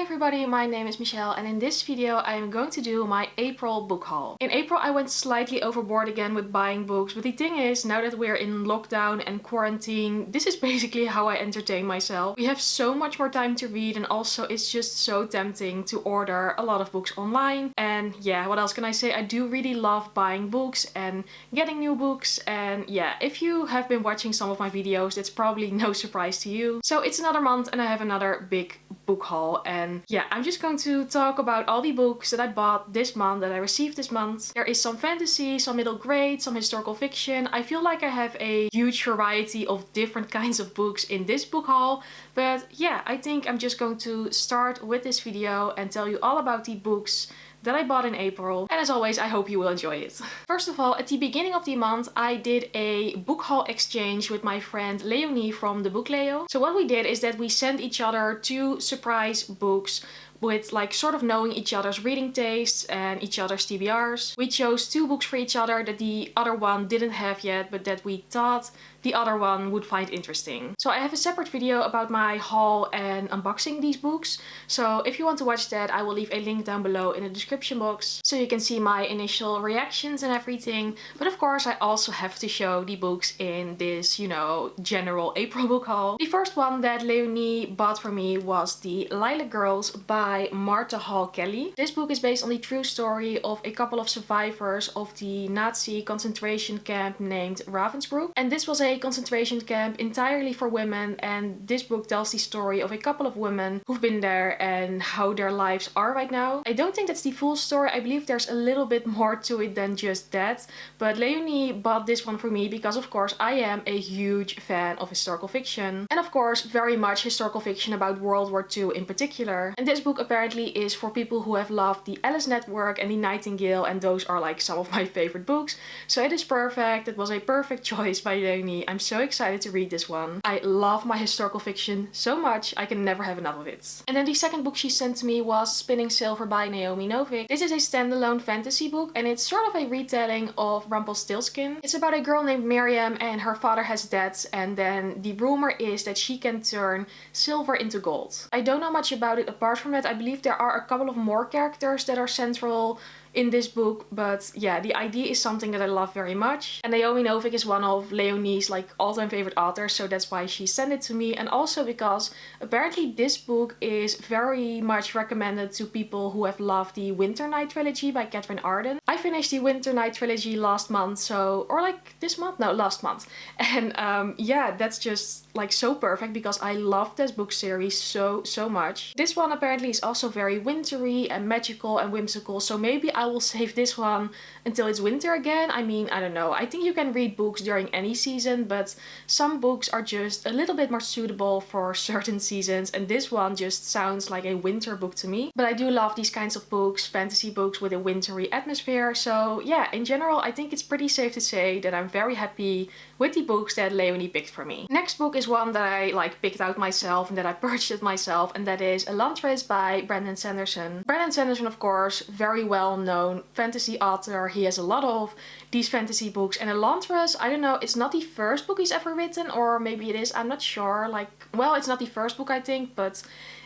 everybody, my name is Michelle and in this video I am going to do my April book haul. In April I went slightly overboard again with buying books, but the thing is, now that we're in lockdown and quarantine, this is basically how I entertain myself. We have so much more time to read and also it's just so tempting to order a lot of books online. And yeah, what else can I say? I do really love buying books and getting new books, and yeah, if you have been watching some of my videos, it's probably no surprise to you. So it's another month and I have another big book haul, and yeah, I'm just going to talk about all the books that I bought this month, that I received this month. There is some fantasy, some middle grade, some historical fiction. I feel like I have a huge variety of different kinds of books in this book haul, but yeah, I think I'm just going to start with this video and tell you all about the books that I bought in April, and as always I hope you will enjoy it. First of all, at the beginning of the month I did a book haul exchange with my friend Leonie from the book Leo. So what we did is that we sent each other 2 surprise books with like sort of knowing each other's reading tastes and each other's TBRs. We chose 2 books for each other that the other one didn't have yet, but that we thought the other one would find interesting. So I have a separate video about my haul and unboxing these books. So if you want to watch that, I will leave a link down below in the description box so you can see my initial reactions and everything. But of course I also have to show the books in this, you know, general April book haul. The first one that Leonie bought for me was the Lila Girls by Martha Hall Kelly. This book is based on the true story of a couple of survivors of the Nazi concentration camp named Ravensbrück. And this was a concentration camp entirely for women, and this book tells the story of a couple of women who've been there and how their lives are right now. I don't think that's the full story. I believe there's a little bit more to it than just that, but Leonie bought this one for me because of course I am a huge fan of historical fiction, and of course very much historical fiction about World War II in particular. And this book apparently is for people who have loved the Alice Network and the Nightingale, and those are like some of my favorite books. So it is perfect. It was a perfect choice by Leonie. I'm so excited to read this one. I love my historical fiction so much, I can never have enough of it. And then the second book she sent to me was Spinning Silver by Naomi Novik. This is a standalone fantasy book and it's sort of a retelling of Rumpelstiltskin. It's about a girl named Miriam and her father has debts, and then the rumor is that she can turn silver into gold. I don't know much about it apart from that. I believe there are a couple of more characters that are central in this book, but yeah, the idea is something that I love very much. And Naomi Novik is one of Leonie's like all-time favorite authors, so that's why she sent it to me, and also because apparently this book is very much recommended to people who have loved the Winter Night trilogy by Catherine Arden. I finished the Winter Night trilogy last month, so, or like this month? No, last month. And yeah, that's just like so perfect because I love this book series so much. This one apparently is also very wintry and magical and whimsical, so maybe I will save this one until it's winter again. I mean, I don't know. I think you can read books during any season, but some books are just a little bit more suitable for certain seasons, and this one just sounds like a winter book to me. But I do love these kinds of books, fantasy books with a wintry atmosphere. So yeah, in general, I think it's pretty safe to say that I'm very happy with the books that Leonie picked for me. Next book is one that I like picked out myself and that I purchased myself, and that is Elantras by Brandon Sanderson. Brandon Sanderson, of course, very well known fantasy author. He has a lot of these fantasy books, and Elantras, I don't know, it's not the first book he's ever written, or maybe it is, I'm not sure. Like, well, it's not the first book I think, but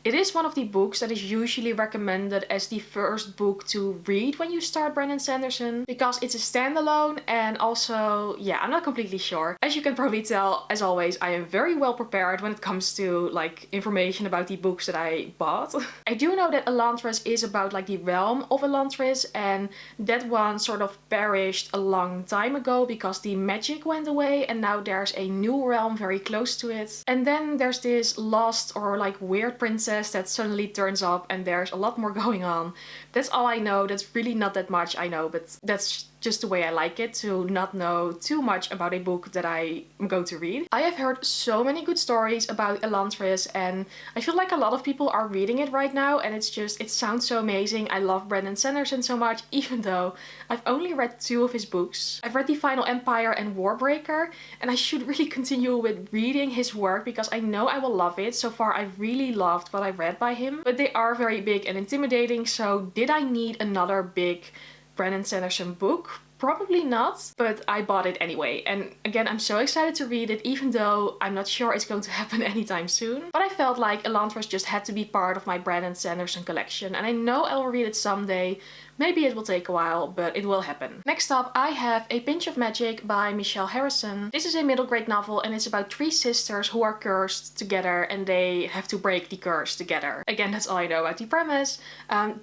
it is one of the books that is usually recommended as the first book to read when you start Brandon Sanderson, because it's a standalone, and also, yeah, I'm not completely sure. As you can probably tell, as always, I am very well prepared when it comes to like information about the books that I bought. I do know that Elantras is about like the realm of Elantras, and that one sort of perished a long time ago because the magic went away, and now there's a new realm very close to it. And then there's this lost or like weird princess that suddenly turns up, and there's a lot more going on. That's all I know. That's really not that much I know, but that's just the way I like it, to not know too much about a book that I am going to read. I have heard so many good stories about Elantras, and I feel like a lot of people are reading it right now, and it's just, it sounds so amazing. I love Brandon Sanderson so much, even though I've only read 2 of his books. I've read The Final Empire and Warbreaker, and I should really continue with reading his work because I know I will love it. So far I've really loved what I read by him, but they are very big and intimidating, so did I need another big Brandon Sanderson book? Probably not, but I bought it anyway. And again, I'm so excited to read it, even though I'm not sure it's going to happen anytime soon. But I felt like Elantras just had to be part of my Brandon Sanderson collection, and I know I'll read it someday. Maybe it will take a while, but it will happen. Next up, I have A Pinch of Magic by Michelle Harrison. This is a middle grade novel and it's about 3 sisters who are cursed together and they have to break the curse together. Again, that's all I know about the premise.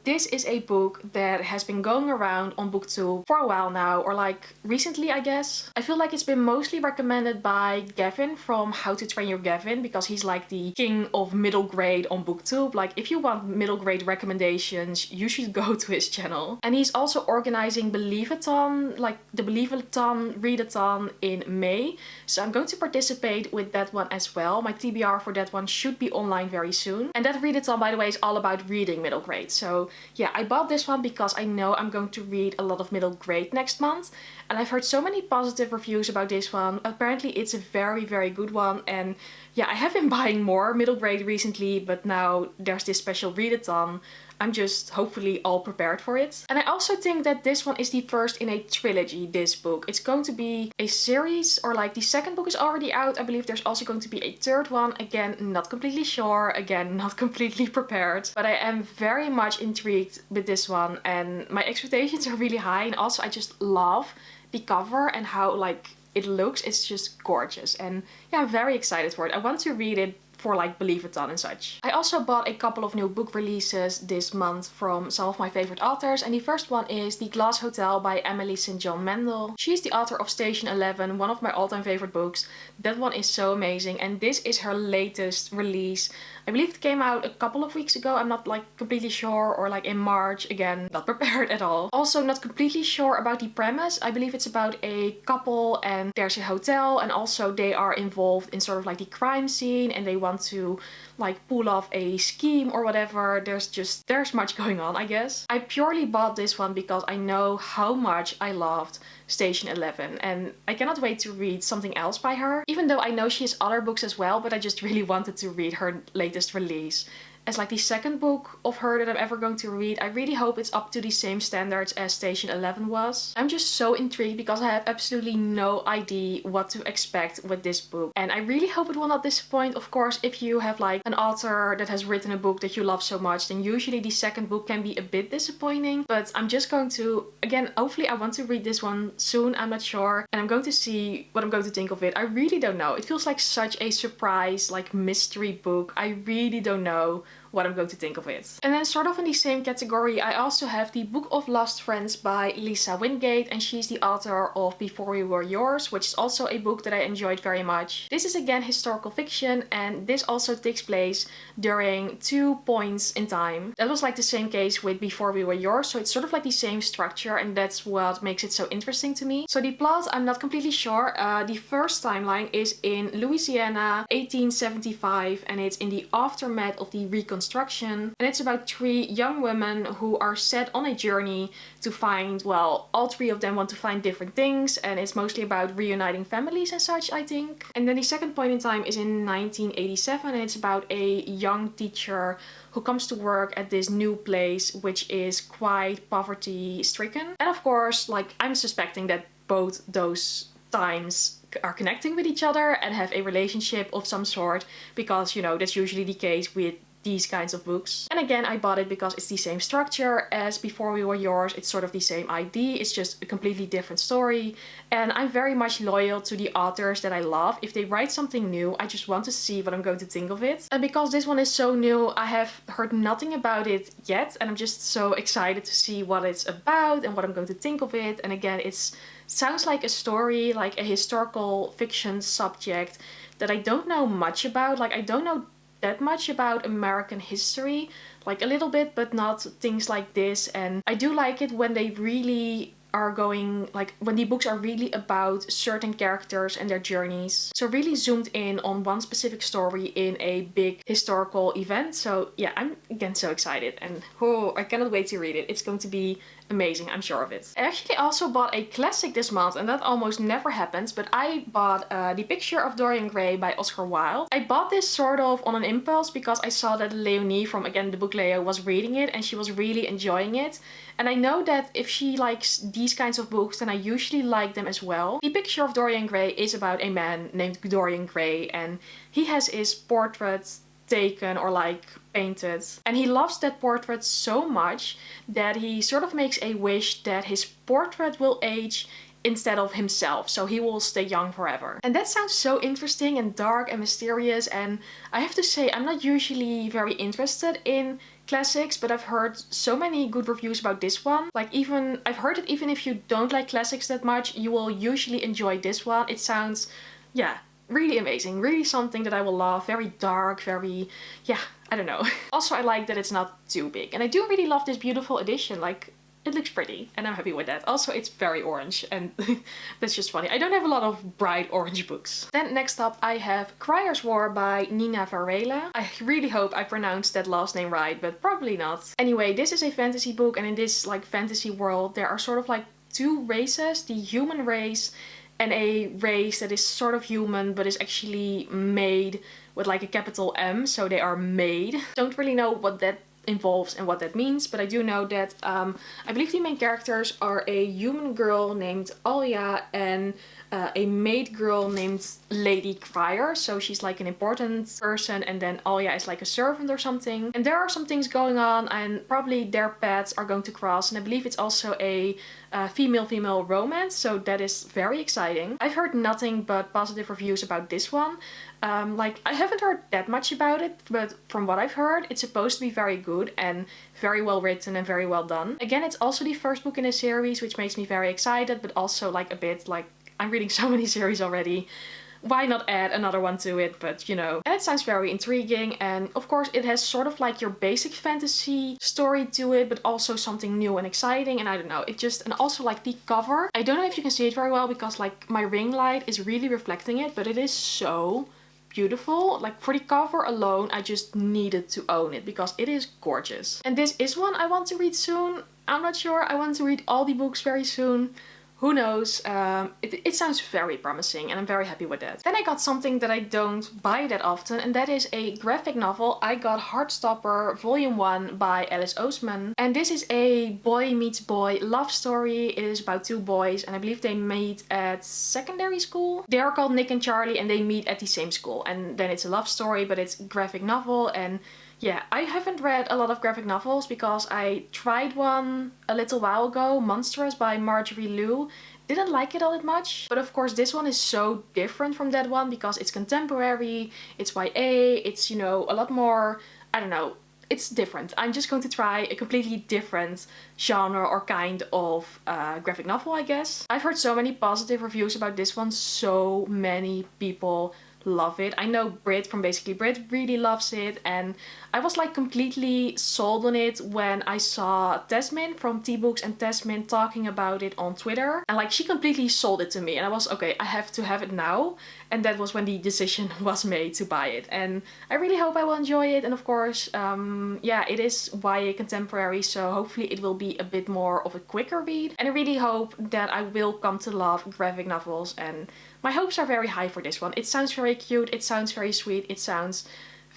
This is a book that has been going around on BookTube for a while now, or like recently, I guess. I feel like it's been mostly recommended by Gavin from How to Train Your Gavin, because he's like the king of middle grade on BookTube. Like if you want middle grade recommendations, you should go to his channel. And he's also organizing Believe-a-thon, like the Believe-a-thon readathon in May. So I'm going to participate with that one as well. My TBR for that one should be online very soon. And that readathon, by the way, is all about reading middle grade. So yeah, I bought this one because I know I'm going to read a lot of middle grade next month. And I've heard so many positive reviews about this one. Apparently it's a very, very good one. And yeah, I have been buying more middle grade recently, but now there's this special readathon. I'm just hopefully all prepared for it. And I also think that this one is the first in a trilogy, this book. It's going to be a series, or like the second book is already out. I believe there's also going to be a third one. Again, not completely sure. Again, not completely prepared. But I am very much intrigued with this one and my expectations are really high. And also I just love the cover and how like it looks. It's just gorgeous. And yeah, I'm very excited for it. I want to read it for like Believe-a-thon and such. I also bought a couple of new book releases this month from some of my favorite authors, and the first one is The Glass Hotel by Emily St. John Mandel. She's the author of Station 11, one of my all-time favorite books. That one is so amazing, and this is her latest release. I believe it came out a couple of weeks ago. I'm not like completely sure, or like in March. Again, not prepared at all. Also not completely sure about the premise. I believe it's about a couple and there's a hotel, and also they are involved in sort of like the crime scene and they want to like pull off a scheme or whatever. There's much going on, I guess. I purely bought this one because I know how much I loved Station 11 and I cannot wait to read something else by her. Even though I know she has other books as well, but I just really wanted to read her latest release as like the second book of her that I'm ever going to read. I really hope it's up to the same standards as Station 11 was. I'm just so intrigued because I have absolutely no idea what to expect with this book. And I really hope it will not disappoint. Of course, if you have like an author that has written a book that you love so much, then usually the second book can be a bit disappointing. But I'm just going to, again, hopefully I want to read this one soon. I'm not sure. And I'm going to see what I'm going to think of it. I really don't know. It feels like such a surprise, like mystery book. I really don't know what I'm going to think of it. And then sort of in the same category, I also have the Book of Lost Friends by Lisa Wingate, and she's the author of Before We Were Yours, which is also a book that I enjoyed very much. This is again historical fiction, and this also takes place during 2 points in time. That was like the same case with Before We Were Yours, so it's sort of like the same structure, and that's what makes it so interesting to me. So the plot, I'm not completely sure. The first timeline is in Louisiana, 1875, and it's in the aftermath of the Reconstruction. And it's about 3 young women who are set on a journey to find, well, all 3 of them want to find different things, and it's mostly about reuniting families and such, I think. And then the second point in time is in 1987, and it's about a young teacher who comes to work at this new place, which is quite poverty stricken. And of course, like, I'm suspecting that both those times are connecting with each other and have a relationship of some sort, because, you know, that's usually the case with these kinds of books. And again, I bought it because it's the same structure as Before We Were Yours. It's sort of the same idea. It's just a completely different story. And I'm very much loyal to the authors that I love. If they write something new, I just want to see what I'm going to think of it. And because this one is so new, I have heard nothing about it yet. And I'm just so excited to see what it's about and what I'm going to think of it. And again, it's sounds like a story, like a historical fiction subject that I don't know much about. Like, I don't know that much about American history, like a little bit, but not things like this. And I do like it when they really are going, like when the books are really about certain characters and their journeys. So really zoomed in on one specific story in a big historical event. So yeah, I'm again so excited, and oh, I cannot wait to read it. It's going to be amazing, I'm sure of it. I actually also bought a classic this month, and that almost never happens, but I bought The Picture of Dorian Gray by Oscar Wilde. I bought this sort of on an impulse because I saw that Leonie from, again, the book Leo, was reading it and she was really enjoying it. And I know that if she likes the these kinds of books, then I usually like them as well. The picture of Dorian Gray is about a man named Dorian Gray, and he has his portrait taken or like painted, and he loves that portrait so much that he sort of makes a wish that his portrait will age instead of himself, so he will stay young forever. And that sounds so interesting and dark and mysterious, and I have to say I'm not usually very interested in classics, but I've heard so many good reviews about this one. Like, even I've heard that even if you don't like classics that much, you will usually enjoy this one. It sounds, yeah, really amazing, really something that I will love. Very dark, very, yeah, I don't know. Also, I like that it's not too big, and I do really love this beautiful edition. Like, it looks pretty and I'm happy with that. Also, it's very orange, and that's just funny. I don't have a lot of bright orange books. Then next up I have Criers War by Nina Varela. I really hope I pronounced that last name right, but probably not. Anyway, this is a fantasy book, and in this like fantasy world there are sort of like two races, the human race and a race that is sort of human but is actually made with like a capital M, so they are made. Don't really know what that involves and what that means, but I do know that I believe the main characters are a human girl named Alya and a maid girl named Lady Crier, so she's like an important person, and then Alya is like a servant or something. And there are some things going on, and probably their paths are going to cross, and I believe it's also a female-female romance, so that is very exciting. I've heard nothing but positive reviews about this one. Like, I haven't heard that much about it, but from what I've heard, it's supposed to be very good and very well written and very well done. Again, it's also the first book in a series, which makes me very excited, but also like a bit like, I'm reading so many series already. Why not add another one to it? But you know, and it sounds very intriguing, and of course it has sort of like your basic fantasy story to it, but also something new and exciting, and I don't know, it just, and also like the cover, I don't know if you can see it very well because like my ring light is really reflecting it, but it is so beautiful. Like, for the cover alone, I just needed to own it because it is gorgeous. And this is one I want to read soon. I'm not sure. I want to read all the books very soon. Who knows? It sounds very promising, and I'm very happy with that. Then I got something that I don't buy that often, and that is a graphic novel. I got Heartstopper Volume 1 by Alice Oseman. And this is a boy meets boy love story. It is about two boys, and I believe they meet at secondary school. They are called Nick and Charlie, and they meet at the same school. And then it's a love story, but it's a graphic novel, and yeah, I haven't read a lot of graphic novels because I tried one a little while ago, Monstrous by Marjorie Liu. Didn't like it all that much. But of course this one is so different from that one because it's contemporary, it's YA, it's, you know, a lot more, I don't know, it's different. I'm just going to try a completely different genre or kind of graphic novel, I guess. I've heard so many positive reviews about this one, so many people love it. I know Britt from Basically Britt really loves it, and I was like completely sold on it when I saw Tazmyn from Tea Books and Tazmyn talking about it on Twitter, and like she completely sold it to me, and I was okay, I have to have it now. And that was when the decision was made to buy it, and I really hope I will enjoy it. And of course, yeah, it is YA contemporary, so hopefully it will be a bit more of a quicker read, and I really hope that I will come to love graphic novels, and my hopes are very high for this one. It sounds very cute, it sounds very sweet, it sounds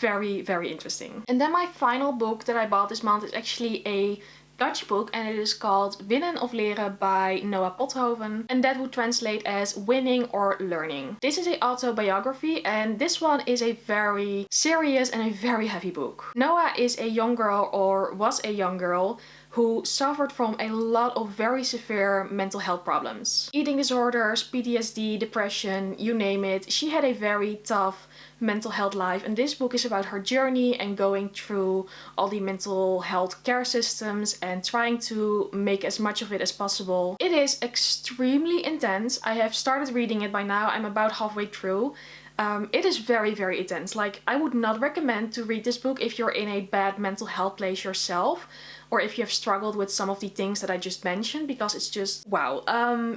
very, very interesting. And then my final book that I bought this month is actually a Dutch book, and it is called Winnen of Leren by Noah Pothoven, and that would translate as winning or learning. This is an autobiography, and this one is a very serious and a very heavy book. Noah is a young girl, or was a young girl, who suffered from a lot of very severe mental health problems. Eating disorders, PTSD, depression, you name it. She had a very tough mental health life, and this book is about her journey and going through all the mental health care systems and trying to make as much of it as possible. It is extremely intense. I have started reading it by now. I'm about halfway through. It is very, very intense. Like, I would not recommend to read this book if you're in a bad mental health place yourself, or if you have struggled with some of the things that I just mentioned, because it's just, wow.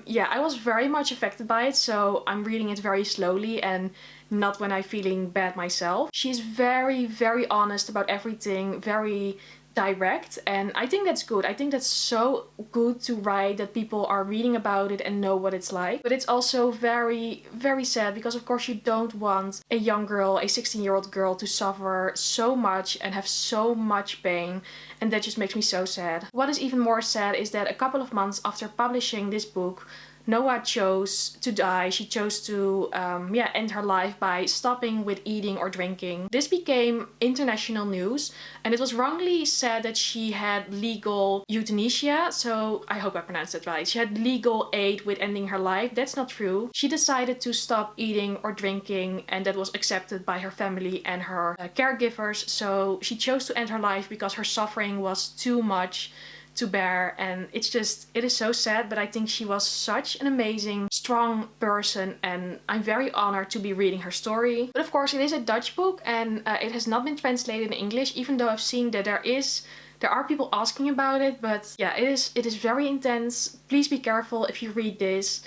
Yeah, I was very much affected by it, so I'm reading it very slowly and not when I'm feeling bad myself. She's very, very honest about everything, very direct, and I think that's good. I think that's so good to write that people are reading about it and know what it's like. But it's also very, very sad because of course you don't want a young girl, a 16-year-old girl, to suffer so much and have so much pain, and that just makes me so sad. What is even more sad is that a couple of months after publishing this book, Noah chose to die. She chose to end her life by stopping with eating or drinking. This became international news, and it was wrongly said that she had legal euthanasia. So I hope I pronounced that right. She had legal aid with ending her life. That's not true. She decided to stop eating or drinking, and that was accepted by her family and her caregivers. So she chose to end her life because her suffering was too much to bear, and it is so sad. But I think she was such an amazing, strong person, and I'm very honored to be reading her story. But of course it is a Dutch book, and it has not been translated in English, even though I've seen that there are people asking about it. But yeah, it is very intense. Please be careful if you read this.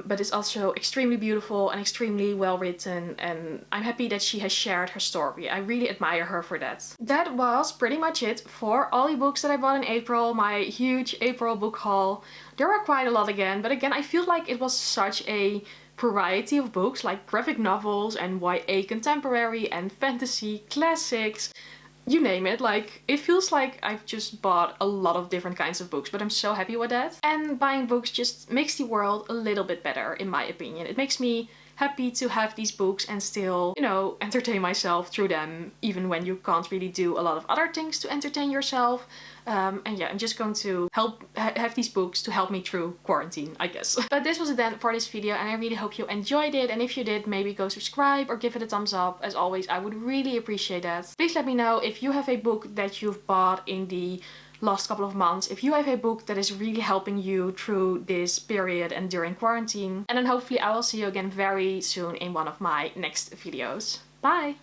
But it's also extremely beautiful and extremely well written, and I'm happy that she has shared her story. I really admire her for that. That was pretty much it for all the books that I bought in April, my huge April book haul. There were quite a lot again, but again I feel like it was such a variety of books, like graphic novels and YA contemporary and fantasy classics. You name it. Like, it feels like I've just bought a lot of different kinds of books, but I'm so happy with that. And buying books just makes the world a little bit better, in my opinion. It makes me happy to have these books and still, you know, entertain myself through them, even when you can't really do a lot of other things to entertain yourself. And yeah, I'm just going to have these books to help me through quarantine, I guess. But this was it then for this video, and I really hope you enjoyed it. And if you did, maybe go subscribe or give it a thumbs up. As always, I would really appreciate that. Please let me know if you have a book that you've bought in the last couple of months, if you have a book that is really helping you through this period and during quarantine. And then hopefully I will see you again very soon in one of my next videos. Bye!